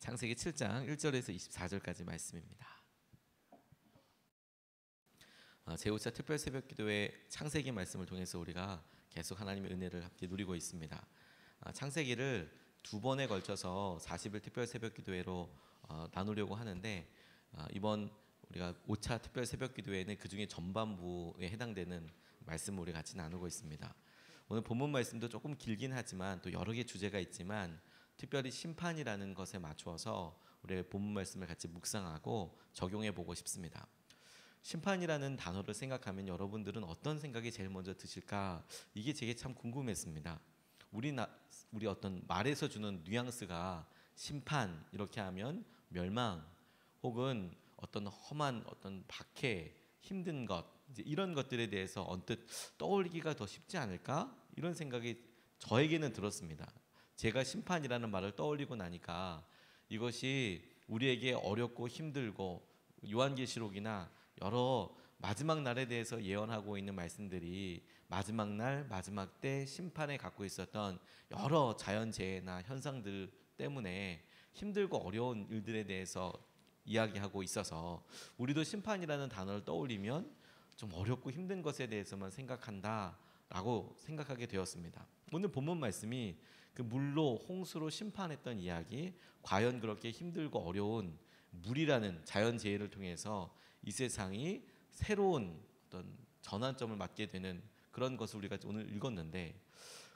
창세기 7장 1절에서 24절까지 말씀입니다. 제5차 특별 새벽기도의 창세기 말씀을 통해서 우리가 계속 하나님의 은혜를 함께 누리고 있습니다. 창세기를 두 번에 걸쳐서 40일 특별 새벽기도회로 나누려고 하는데 이번 우리가 5차 특별 새벽기도회는 그 중에 전반부에 해당되는 말씀을 우리 같이 나누고 있습니다. 오늘 본문 말씀도 조금 길긴 하지만 또 여러 개 주제가 있지만 특별히 심판이라는 것에 맞추어서 우리의 본문 말씀을 같이 묵상하고 적용해 보고 싶습니다. 심판이라는 단어를 생각하면 여러분들은 어떤 생각이 제일 먼저 드실까? 이게 제게 참 궁금했습니다. 우리 어떤 말에서 주는 뉘앙스가 심판 이렇게 하면 멸망 혹은 어떤 험한 어떤 박해, 힘든 것 이제 이런 것들에 대해서 언뜻 떠올리기가 더 쉽지 않을까? 이런 생각이 저에게는 들었습니다. 제가 심판이라는 말을 떠올리고 나니까 이것이 우리에게 어렵고 힘들고 요한계시록이나 여러 마지막 날에 대해서 예언하고 있는 말씀들이 마지막 날, 마지막 때 심판에 갖고 있었던 여러 자연재해나 현상들 때문에 힘들고 어려운 일들에 대해서 이야기하고 있어서 우리도 심판이라는 단어를 떠올리면 좀 어렵고 힘든 것에 대해서만 생각한다라고 생각하게 되었습니다. 오늘 본문 말씀이 그 물로 홍수로 심판했던 이야기, 과연 그렇게 힘들고 어려운 물이라는 자연재해를 통해서 이 세상이 새로운 어떤 전환점을 맞게 되는 그런 것을 우리가 오늘 읽었는데,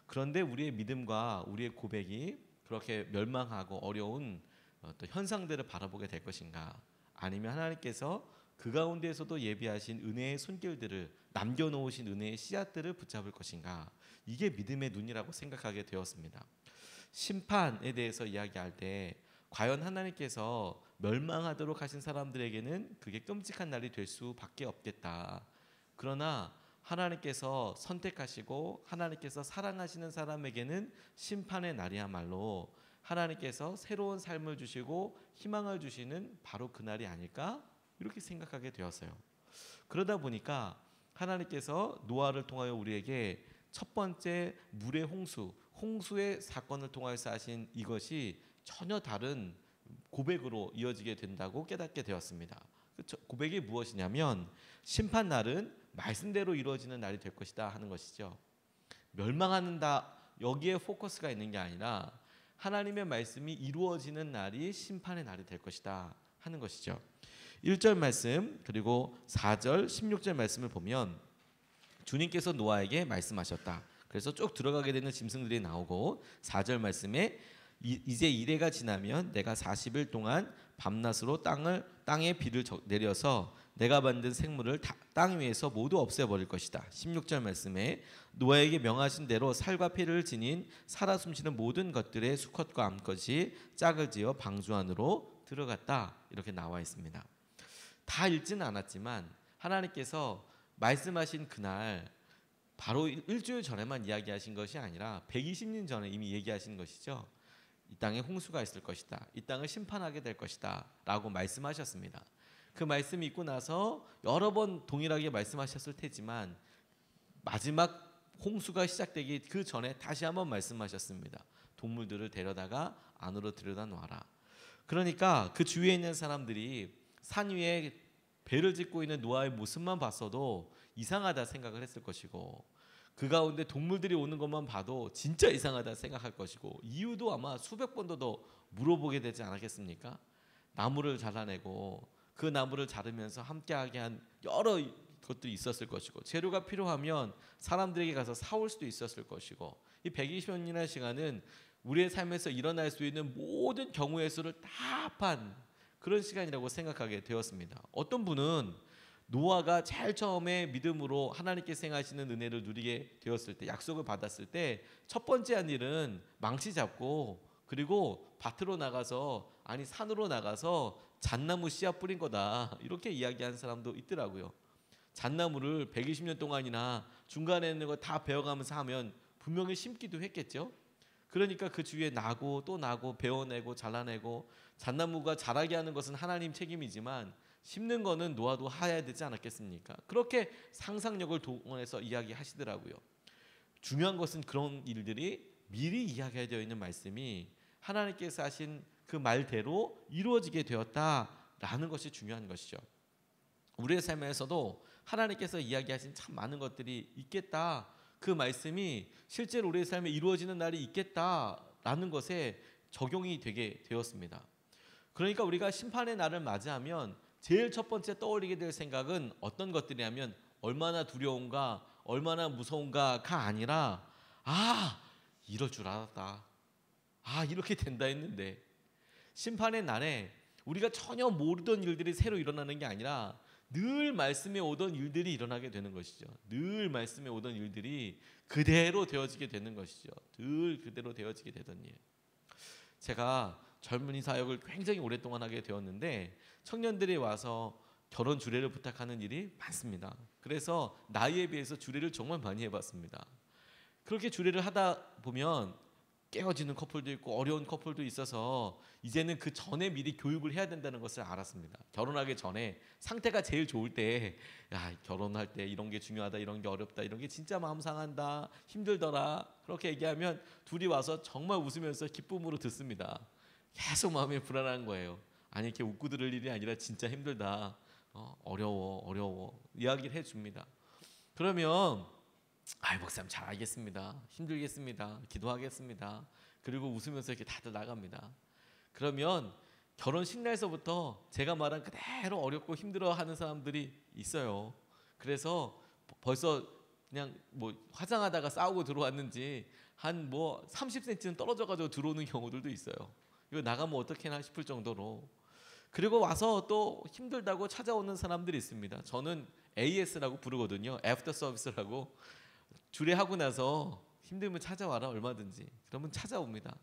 그런데 우리의 믿음과 우리의 고백이 그렇게 멸망하고 어려운 어떤 현상들을 바라보게 될 것인가, 아니면 하나님께서 그 가운데에서도 예비하신 은혜의 손길들을 남겨놓으신 은혜의 씨앗들을 붙잡을 것인가, 이게 믿음의 눈이라고 생각하게 되었습니다. 심판에 대해서 이야기할 때 과연 하나님께서 멸망하도록 하신 사람들에게는 그게 끔찍한 날이 될 수밖에 없겠다. 그러나 하나님께서 선택하시고 하나님께서 사랑하시는 사람에게는 심판의 날이야말로 하나님께서 새로운 삶을 주시고 희망을 주시는 바로 그 날이 아닐까? 이렇게 생각하게 되었어요. 그러다 보니까 하나님께서 노아를 통하여 우리에게 첫 번째 물의 홍수의 사건을 통해서 하신 이것이 전혀 다른 고백으로 이어지게 된다고 깨닫게 되었습니다. 고백이 무엇이냐면 심판 날은 말씀대로 이루어지는 날이 될 것이다 하는 것이죠. 멸망하는다 여기에 포커스가 있는 게 아니라 하나님의 말씀이 이루어지는 날이 심판의 날이 될 것이다 하는 것이죠. 1절 말씀 그리고 4절 16절 말씀을 보면 주님께서 노아에게 말씀하셨다. 그래서 쭉 들어가게 되는 짐승들이 나오고 4절 말씀에 이제 이래가 지나면 내가 40일 동안 밤낮으로 땅에 비를 내려서 내가 만든 생물을 땅 위에서 모두 없애버릴 것이다. 16절 말씀에 노아에게 명하신 대로 살과 피를 지닌 살아 숨쉬는 모든 것들의 수컷과 암컷이 짝을 지어 방주 안으로 들어갔다. 이렇게 나와 있습니다. 다 읽지는 않았지만 하나님께서 말씀하신 그날 바로 일주일 전에만 이야기하신 것이 아니라 120년 전에 이미 얘기하신 것이죠. 이 땅에 홍수가 있을 것이다. 이 땅을 심판하게 될 것이다. 라고 말씀하셨습니다. 그 말씀이 있고 나서 여러 번 동일하게 말씀하셨을 테지만 마지막 홍수가 시작되기 그 전에 다시 한번 말씀하셨습니다. 동물들을 데려다가 안으로 들여다 놓아라. 그러니까 그 주위에 있는 사람들이 산 위에 배를 짓고 있는 노아의 모습만 봤어도 이상하다 생각을 했을 것이고 그 가운데 동물들이 오는 것만 봐도 진짜 이상하다 생각할 것이고 이유도 아마 수백 번도 더 물어보게 되지 않았겠습니까? 나무를 잘라내고 그 나무를 자르면서 함께하게 한 여러 것들이 있었을 것이고 재료가 필요하면 사람들에게 가서 사올 수도 있었을 것이고 이 120년이라는 시간은 우리의 삶에서 일어날 수 있는 모든 경우의 수를 다 합한 그런 시간이라고 생각하게 되었습니다. 어떤 분은 노아가 제일 처음에 믿음으로 하나님께서 행하시는 은혜를 누리게 되었을 때 약속을 받았을 때 첫 번째 한 일은 망치 잡고 그리고 밭으로 나가서 아니 산으로 나가서 잣나무 씨앗 뿌린 거다 이렇게 이야기하는 사람도 있더라고요. 잣나무를 120년 동안이나 중간에 있는 거 다 베어가면서 하면 분명히 심기도 했겠죠. 그러니까 그 주위에 나고 또 나고 베어내고 잘라내고 잣나무가 자라게 하는 것은 하나님 책임이지만 심는 거는 노아도 해야 되지 않았겠습니까? 그렇게 상상력을 동원해서 이야기하시더라고요. 중요한 것은 그런 일들이 미리 이야기되어 있는 말씀이 하나님께서 하신 그 말대로 이루어지게 되었다라는 것이 중요한 것이죠. 우리의 삶에서도 하나님께서 이야기하신 참 많은 것들이 있겠다. 그 말씀이 실제로 우리의 삶에 이루어지는 날이 있겠다라는 것에 적용이 되게 되었습니다. 그러니까 우리가 심판의 날을 맞이하면 제일 첫 번째 떠올리게 될 생각은 어떤 것들이냐면 얼마나 두려운가, 얼마나 무서운가가 아니라 이럴 줄 알았다. 이렇게 된다 했는데 심판의 날에 우리가 전혀 모르던 일들이 새로 일어나는 게 아니라 늘 말씀에 오던 일들이 일어나게 되는 것이죠. 늘 말씀에 오던 일들이 그대로 되어지게 되는 것이죠. 늘 그대로 되어지게 되던 일. 제가 젊은이 사역을 굉장히 오랫동안 하게 되었는데 청년들이 와서 결혼 주례를 부탁하는 일이 많습니다. 그래서 나이에 비해서 주례를 정말 많이 해봤습니다. 그렇게 주례를 하다 보면 깨어지는 커플도 있고 어려운 커플도 있어서 이제는 그 전에 미리 교육을 해야 된다는 것을 알았습니다. 결혼하기 전에 상태가 제일 좋을 때 결혼할 때 이런 게 중요하다, 이런 게 어렵다, 이런 게 진짜 마음 상한다, 힘들더라 그렇게 얘기하면 둘이 와서 정말 웃으면서 기쁨으로 듣습니다. 계속 마음이 불안한 거예요. 아니 이렇게 웃고 들을 일이 아니라 진짜 힘들다, 어려워 이야기를 해줍니다. 그러면 목사님 잘 알겠습니다. 힘들겠습니다. 기도하겠습니다. 그리고 웃으면서 이렇게 다들 나갑니다. 그러면 결혼식 날서부터 제가 말한 그대로 어렵고 힘들어하는 사람들이 있어요. 그래서 벌써 그냥 화장하다가 싸우고 들어왔는지 한 30cm는 떨어져가지고 들어오는 경우들도 있어요. 이거 나가면 어떡하나 싶을 정도로. 그리고 와서 또 힘들다고 찾아오는 사람들이 있습니다. 저는 AS라고 부르거든요. 애프터 서비스라고. 주례하고 나서 힘들면 찾아와라 얼마든지. 그러면 찾아옵니다.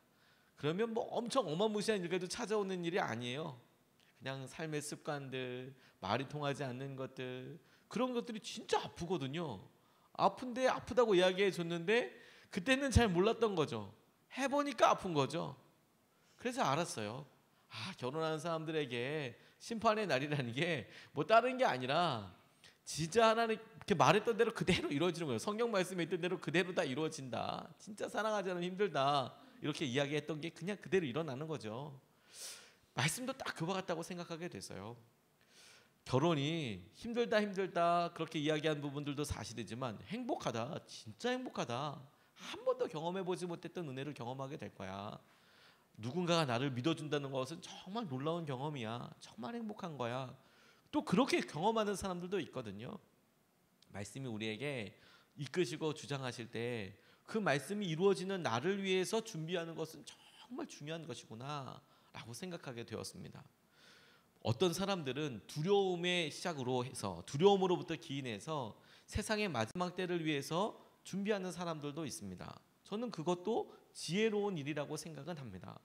그러면 엄청 어마무시한 일까지도 찾아오는 일이 아니에요. 그냥 삶의 습관들, 말이 통하지 않는 것들, 그런 것들이 진짜 아프거든요. 아픈데 아프다고 이야기해 줬는데 그때는 잘 몰랐던 거죠. 해보니까 아픈 거죠. 그래서 알았어요. 결혼하는 사람들에게 심판의 날이라는 게 다른 게 아니라 진짜 하나님 이렇게 말했던 대로 그대로 이루어지는 거예요. 성경 말씀에 있던 대로 그대로 다 이루어진다. 진짜 사랑하지 않으면 힘들다. 이렇게 이야기했던 게 그냥 그대로 일어나는 거죠. 말씀도 딱 그와 같다고 생각하게 됐어요. 결혼이 힘들다 그렇게 이야기한 부분들도 사실이지만 행복하다, 진짜 행복하다. 한 번도 경험해보지 못했던 은혜를 경험하게 될 거야. 누군가가 나를 믿어준다는 것은 정말 놀라운 경험이야. 정말 행복한 거야. 또 그렇게 경험하는 사람들도 있거든요. 말씀이 우리에게 이끄시고 주장하실 때 그 말씀이 이루어지는 나를 위해서 준비하는 것은 정말 중요한 것이구나 라고 생각하게 되었습니다. 어떤 사람들은 두려움의 시작으로 해서 두려움으로부터 기인해서 세상의 마지막 때를 위해서 준비하는 사람들도 있습니다. 저는 그것도 지혜로운 일이라고 생각은 합니다.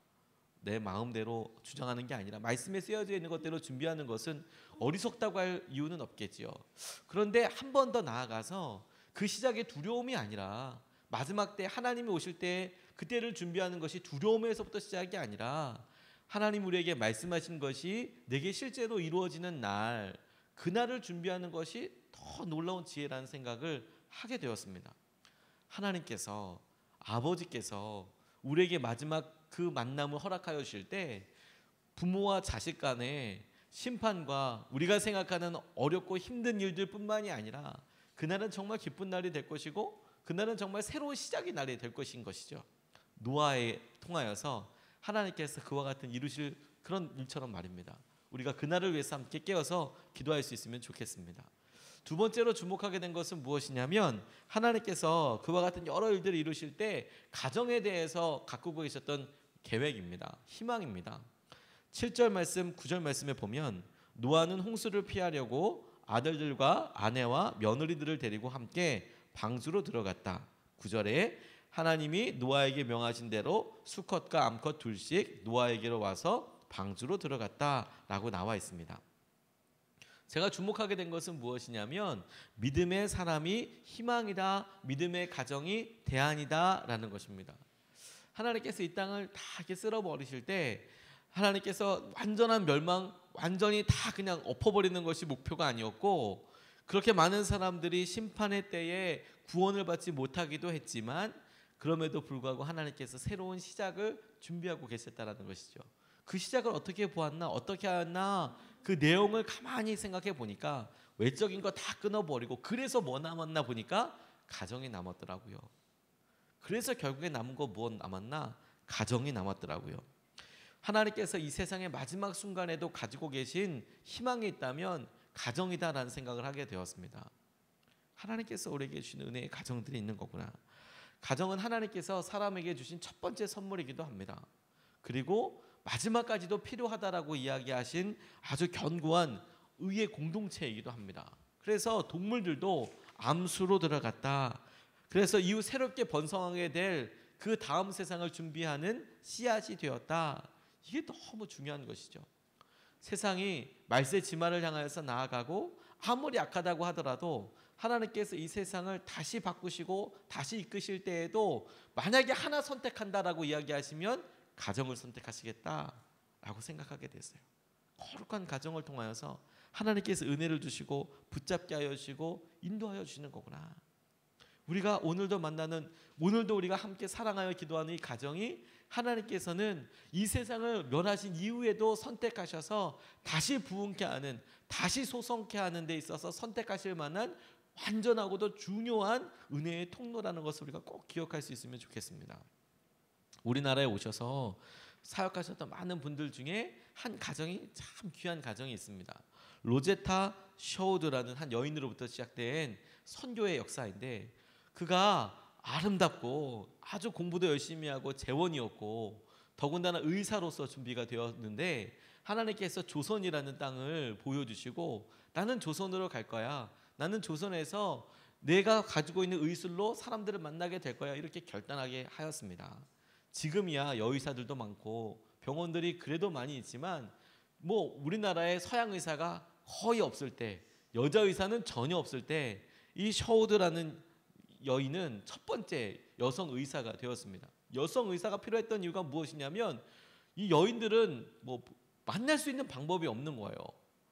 내 마음대로 주장하는 게 아니라 말씀에 쓰여져 있는 것대로 준비하는 것은 어리석다고 할 이유는 없겠지요. 그런데 한 번 더 나아가서 그 시작의 두려움이 아니라 마지막 때 하나님이 오실 때 그때를 준비하는 것이 두려움에서부터 시작이 아니라 하나님 우리에게 말씀하신 것이 내게 실제로 이루어지는 날, 그날을 준비하는 것이 더 놀라운 지혜라는 생각을 하게 되었습니다. 하나님께서, 아버지께서 우리에게 마지막 그 만남을 허락하여 주실 때 부모와 자식 간의 심판과 우리가 생각하는 어렵고 힘든 일들 뿐만이 아니라 그날은 정말 기쁜 날이 될 것이고 그날은 정말 새로운 시작의 날이 될 것인 것이죠. 노아에 통하여서 하나님께서 그와 같은 이루실 그런 일처럼 말입니다. 우리가 그날을 위해서 함께 깨어서 기도할 수 있으면 좋겠습니다. 두 번째로 주목하게 된 것은 무엇이냐면 하나님께서 그와 같은 여러 일들을 이루실 때 가정에 대해서 가꾸고 계셨던 계획입니다. 희망입니다. 7절 말씀, 9절 말씀에 보면 노아는 홍수를 피하려고 아들들과 아내와 며느리들을 데리고 함께 방주로 들어갔다. 9절에 하나님이 노아에게 명하신 대로 수컷과 암컷 둘씩 노아에게로 와서 방주로 들어갔다라고 나와 있습니다. 제가 주목하게 된 것은 무엇이냐면 믿음의 사람이 희망이다, 믿음의 가정이 대안이다라는 것입니다. 하나님께서 이 땅을 다 이렇게 쓸어버리실 때 하나님께서 완전한 멸망, 완전히 다 그냥 엎어버리는 것이 목표가 아니었고 그렇게 많은 사람들이 심판의 때에 구원을 받지 못하기도 했지만 그럼에도 불구하고 하나님께서 새로운 시작을 준비하고 계셨다는 것이죠. 그 시작을 어떻게 보았나, 어떻게 하나, 그 내용을 가만히 생각해 보니까 외적인 거 다 끊어버리고 그래서 뭐 남았나 보니까 가정이 남았더라고요. 그래서 결국에 남은 거 뭐 남았나? 가정이 남았더라고요. 하나님께서 이 세상의 마지막 순간에도 가지고 계신 희망이 있다면 가정이다라는 생각을 하게 되었습니다. 하나님께서 우리에게 주신 은혜의 가정들이 있는 거구나. 가정은 하나님께서 사람에게 주신 첫 번째 선물이기도 합니다. 그리고 마지막까지도 필요하다라고 이야기하신 아주 견고한 의의 공동체이기도 합니다. 그래서 동물들도 암수로 들어갔다. 그래서 이후 새롭게 번성하게 될 그 다음 세상을 준비하는 씨앗이 되었다. 이게 너무 중요한 것이죠. 세상이 말세 지마를 향하여서 나아가고 아무리 약하다고 하더라도 하나님께서 이 세상을 다시 바꾸시고 다시 이끄실 때에도 만약에 하나 선택한다라고 이야기하시면 가정을 선택하시겠다라고 생각하게 됐어요. 거룩한 가정을 통하여서 하나님께서 은혜를 주시고 붙잡게 하여 주시고 인도하여 주시는 거구나. 우리가 오늘도 우리가 함께 사랑하여 기도하는 이 가정이 하나님께서는 이 세상을 멸하신 이후에도 선택하셔서 다시 부흥케 하는, 다시 소성케 하는 데 있어서 선택하실 만한 완전하고도 중요한 은혜의 통로라는 것을 우리가 꼭 기억할 수 있으면 좋겠습니다. 우리나라에 오셔서 사역하셨던 많은 분들 중에 한 가정이 참 귀한 가정이 있습니다. 로제타 셔우드라는 한 여인으로부터 시작된 선교의 역사인데, 그가 아름답고 아주 공부도 열심히 하고 재원이었고 더군다나 의사로서 준비가 되었는데, 하나님께서 조선이라는 땅을 보여주시고 나는 조선으로 갈 거야, 나는 조선에서 내가 가지고 있는 의술로 사람들을 만나게 될 거야, 이렇게 결단하게 하였습니다. 지금이야 여의사들도 많고 병원들이 그래도 많이 있지만 뭐 우리나라에 서양 의사가 거의 없을 때, 여자 의사는 전혀 없을 때 이 셔우드라는 여인은 첫 번째 여성 의사가 되었습니다. 여성 의사가 필요했던 이유가 무엇이냐면 이 여인들은 뭐 만날 수 있는 방법이 없는 거예요.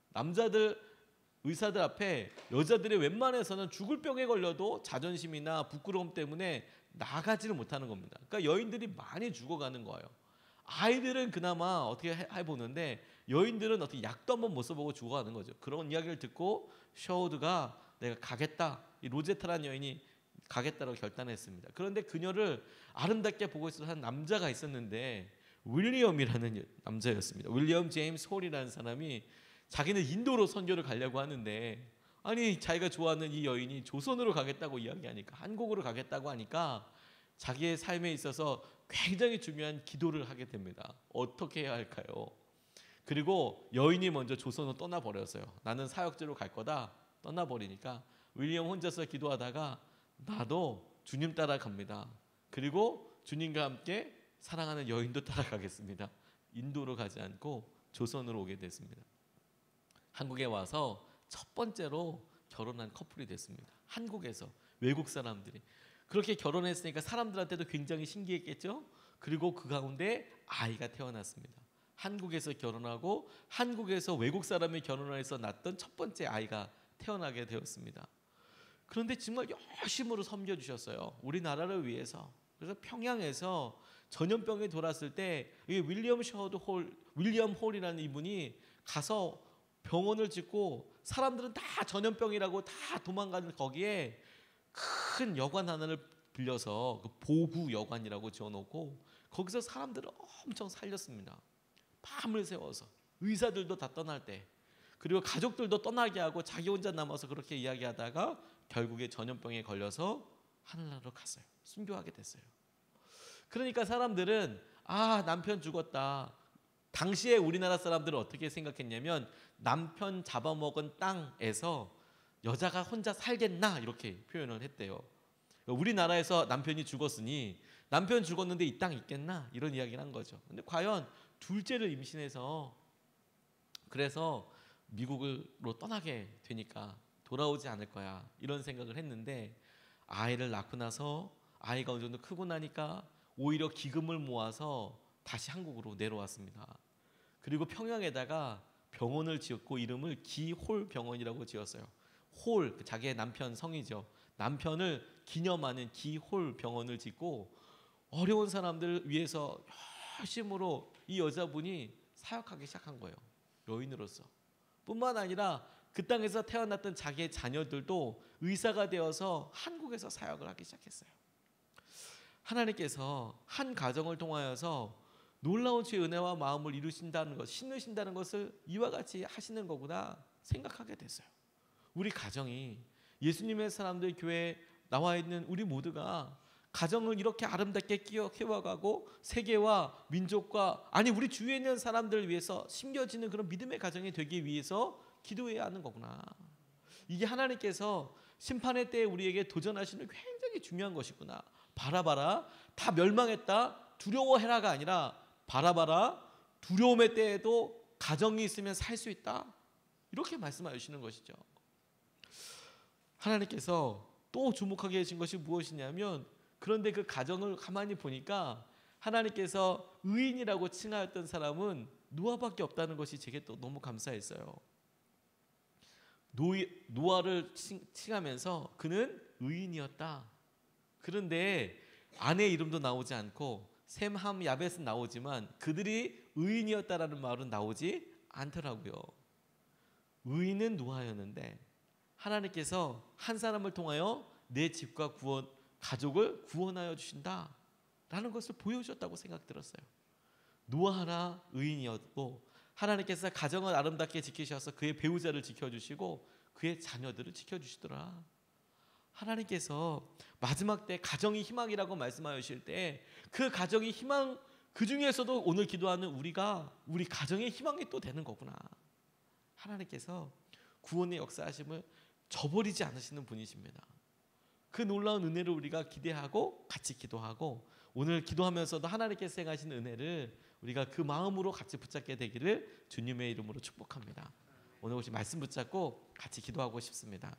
남자들 의사들 앞에 여자들이 웬만해서는 죽을 병에 걸려도 자존심이나 부끄러움 때문에 나가지를 못하는 겁니다. 그러니까 여인들이 많이 죽어가는 거예요. 아이들은 그나마 어떻게 해보는데 여인들은 어떻게 약도 한번 못 써보고 죽어가는 거죠. 그런 이야기를 듣고 셔우드가 내가 가겠다, 이 로제타라는 여인이 가겠다고 결단했습니다. 그런데 그녀를 아름답게 보고 있었던 한 남자가 있었는데 윌리엄이라는 남자였습니다. 윌리엄 제임스 홀이라는 사람이 자기는 인도로 선교를 가려고 하는데, 아니 자기가 좋아하는 이 여인이 조선으로 가겠다고 이야기하니까, 한국으로 가겠다고 하니까 자기의 삶에 있어서 굉장히 중요한 기도를 하게 됩니다. 어떻게 해야 할까요? 그리고 여인이 먼저 조선으로 떠나버렸어요. 나는 사역지로 갈 거다. 떠나버리니까 윌리엄 혼자서 기도하다가 나도 주님 따라갑니다. 그리고 주님과 함께 사랑하는 여인도 따라가겠습니다. 인도로 가지 않고 조선으로 오게 됐습니다. 한국에 와서 첫 번째로 결혼한 커플이 됐습니다. 한국에서 외국 사람들이 그렇게 결혼했으니까 사람들한테도 굉장히 신기했겠죠. 그리고 그 가운데 아이가 태어났습니다. 한국에서 결혼하고 한국에서 외국 사람이 결혼해서 낳았던 첫 번째 아이가 태어나게 되었습니다. 그런데 정말 열심으로 섬겨주셨어요. 우리나라를 위해서. 그래서 평양에서 전염병이 돌았을 때 윌리엄 홀이라는 이분이 가서 병원을 짓고 사람들은 다 전염병이라고 다 도망가는 거기에 큰 여관 하나를 빌려서 그 보구 여관이라고 지어놓고 거기서 사람들을 엄청 살렸습니다. 밤을 새워서 의사들도 다 떠날 때, 그리고 가족들도 떠나게 하고 자기 혼자 남아서 그렇게 이야기하다가 결국에 전염병에 걸려서 하늘나라로 갔어요. 순교하게 됐어요. 그러니까 사람들은 남편 죽었다. 당시에 우리나라 사람들은 어떻게 생각했냐면 남편 잡아먹은 땅에서 여자가 혼자 살겠나 이렇게 표현을 했대요. 우리나라에서 남편이 죽었으니 남편 죽었는데 이 땅 있겠나 이런 이야기를 한 거죠. 근데 과연 둘째를 임신해서 그래서 미국으로 떠나게 되니까 돌아오지 않을 거야 이런 생각을 했는데, 아이를 낳고 나서 아이가 어느 정도 크고 나니까 오히려 기금을 모아서 다시 한국으로 내려왔습니다. 그리고 평양에다가 병원을 지었고 이름을 기홀 병원이라고 지었어요. 홀, 자기의 남편 성이죠. 남편을 기념하는 기홀 병원을 짓고 어려운 사람들을 위해서 열심으로 이 여자분이 사역하기 시작한 거예요. 여인으로서. 뿐만 아니라 그 땅에서 태어났던 자기의 자녀들도 의사가 되어서 한국에서 사역을 하기 시작했어요. 하나님께서 한 가정을 통하여서 놀라운 주의 은혜와 마음을 이루신다는 것, 심으신다는 것을 이와 같이 하시는 거구나 생각하게 됐어요. 우리 가정이 예수님의 사람들 교회에 나와 있는 우리 모두가 가정을 이렇게 아름답게 키워가고 세계와 민족과 아니 우리 주위에 있는 사람들을 위해서 심겨지는 그런 믿음의 가정이 되기 위해서 기도해야 하는 거구나. 이게 하나님께서 심판의 때에 우리에게 도전하시는 굉장히 중요한 것이구나. 바라봐라, 다 멸망했다, 두려워해라가 아니라 바라봐라, 두려움의 때에도 가정이 있으면 살 수 있다. 이렇게 말씀하시는 것이죠. 하나님께서 또 주목하게 하신 것이 무엇이냐면, 그런데 그 가정을 가만히 보니까 하나님께서 의인이라고 칭하였던 사람은 노아밖에 없다는 것이 제게 또 너무 감사했어요. 노아를 칭하면서 그는 의인이었다. 그런데 아내 이름도 나오지 않고 셈, 함, 야벳은 나오지만 그들이 의인이었다라는 말은 나오지 않더라고요. 의인은 노아였는데 하나님께서 한 사람을 통하여 내 집과 가족을 구원하여 주신다라는 것을 보여주셨다고 생각 들었어요. 노아 하나 의인이었고 하나님께서 가정을 아름답게 지키셔서 그의 배우자를 지켜주시고 그의 자녀들을 지켜주시더라. 하나님께서 마지막 때 가정이 희망이라고 말씀하실 때 그 가정이 희망, 그 중에서도 오늘 기도하는 우리가 우리 가정의 희망이 또 되는 거구나. 하나님께서 구원의 역사하심을 저버리지 않으시는 분이십니다. 그 놀라운 은혜를 우리가 기대하고 같이 기도하고 오늘 기도하면서도 하나님께서 행하신 은혜를 우리가 그 마음으로 같이 붙잡게 되기를 주님의 이름으로 축복합니다. 오늘 혹시 말씀 붙잡고 같이 기도하고 싶습니다.